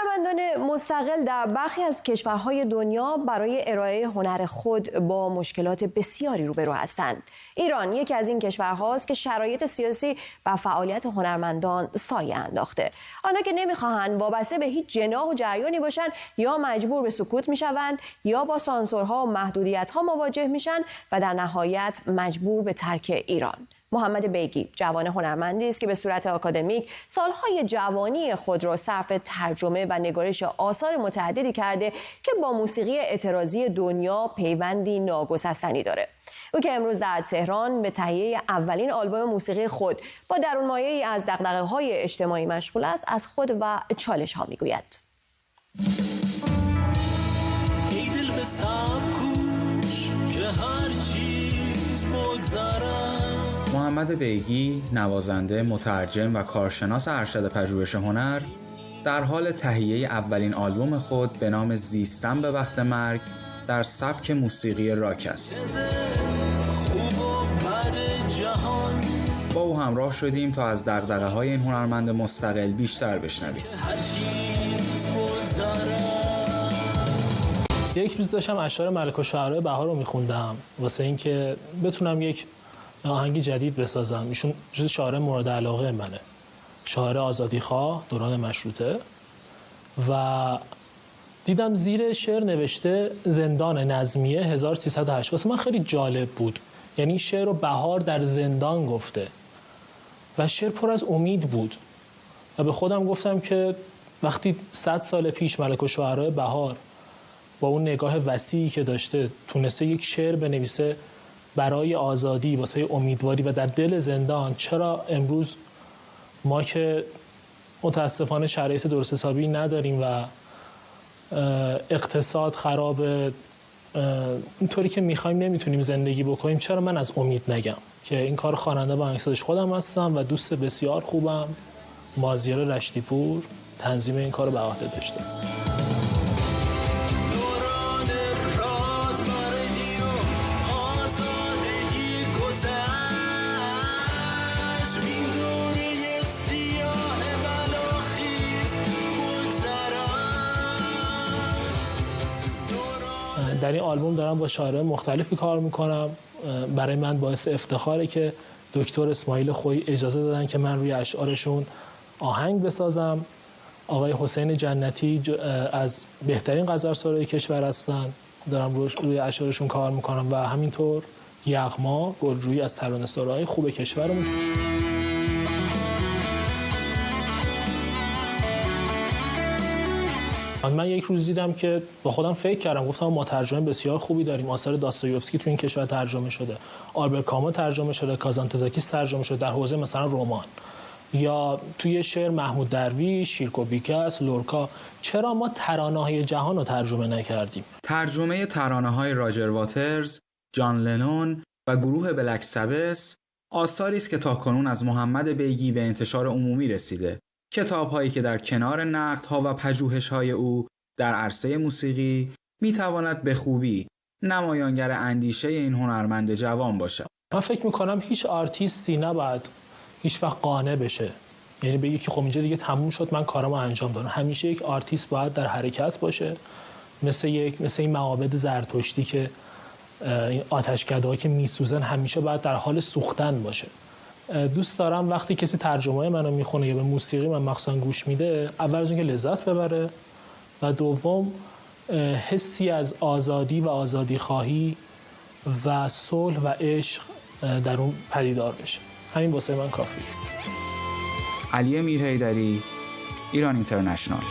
هنرمندان مستقل در برخی از کشورهای دنیا برای ارائه هنر خود با مشکلات بسیاری روبرو هستند. ایران یکی از این کشورهاست که شرایط سیاسی و فعالیت هنرمندان سایه انداخته. آنها که نمیخواهند وابسته به هیچ جناح و جریانی باشند یا مجبور به سکوت میشوند یا با سانسورها و محدودیت‌ها مواجه میشن و در نهایت مجبور به ترک ایران. محمد بیگی جوان هنرمندی است که به صورت آکادمیک سالهای جوانی خود را صرف ترجمه و نگارش آثار متعددی کرده که با موسیقی اعتراضی دنیا پیوندی ناگسستنی داره. او که امروز در تهران به تهیه اولین آلبوم موسیقی خود با درونمایه‌ای از دغدغه‌های اجتماعی مشغول است، از خود و چالش‌ها میگوید. محمد بیگی، نوازنده، مترجم و کارشناس ارشد پژوهش هنر، در حال تهیه اولین آلبوم خود به نام زیستن به وقت مرگ در سبک موسیقی راک است. با او همراه شدیم تا از دغدغه‌های این هنرمند مستقل بیشتر بشنویم. یک روز داشتم اشعار ملک الشعرا بهار رو می‌خوندم واسه اینکه بتونم یک آهنگی جدید بسازم. ایشون جز شاعر مورد علاقه منه، شاعر آزادیخواه دوران مشروطه، و دیدم زیر شعر نوشته زندان نظمیه 1308. واسه من خیلی جالب بود، یعنی شعر رو بهار در زندان گفته و شعر پر از امید بود و به خودم گفتم که وقتی 100 سال پیش ملک الشعرا بهار با اون نگاه وسیعی که داشته تونسته یک شعر بنویسه برای آزادی، واسه امیدواری و در دل زندان، چرا امروز ما که متاسفانه شرایط درست حسابی نداریم و اقتصاد خرابه، اینطوری که میخوایم نمیتونیم زندگی بکنیم، چرا من از امید نگم؟ که این کار خواننده با آهنگسازش خودم هستم و دوست بسیار خوبم مازیار رشتیپور تنظیم این کارو به عهده داشته. در این آلبوم دارم با شاعران مختلفی کار میکنم. برای من باعث افتخاره که دکتر اسماعیل خویی اجازه دادن که من روی اشعارشون آهنگ بسازم. آقای حسین جنتی از بهترین غزلسرای کشور هستن، دارم روی اشعارشون کار میکنم و همینطور یغما گلجویی از ترانه‌سرای خوب کشورمون. من یک روز دیدم که با خودم فکر کردم، گفتم ما ترجمه بسیار خوبی داریم، آثار داستایوفسکی تو این کشور ترجمه شده، آلبرت کامو ترجمه شده، کازانتزاکیس ترجمه شده در حوزه مثلا رمان، یا توی شعر محمود درویش، شیرکو بیکس، لورکا، چرا ما ترانه‌های جهان رو ترجمه نکردیم؟ ترجمه ترانه‌های راجر واترز، جان لنون و گروه بلک سبس آثاری است که تاکنون از محمد بیگی به انتشار عمومی رسیده. کتاب‌هایی که در کنار نقدها و پژوهش‌های او در عرصه موسیقی می‌تواند به خوبی نمایانگر اندیشه این هنرمند جوان باشد. من فکر می‌کنم هیچ آرتیستی نباید هیچ وقت قانع بشه، یعنی بگی که خب اینجا دیگه تموم شد، من کارمو انجام دادم. همیشه یک آرتیست باید در حرکت باشه، مثل این معابد زرتشتی که این آتشکده‌ها که میسوزن همیشه باید در حال سوختن باشه. دوست دارم وقتی کسی ترجمه منو میخونه یا به موسیقی من مخصوصا گوش میده، اول از اینکه لذت ببره و دوم حسی از آزادی و آزادی خواهی و صلح و عشق در اون پدیدار بشه. همین واسه من کافیه. علی میرحیدری، ایران اینترنشنال.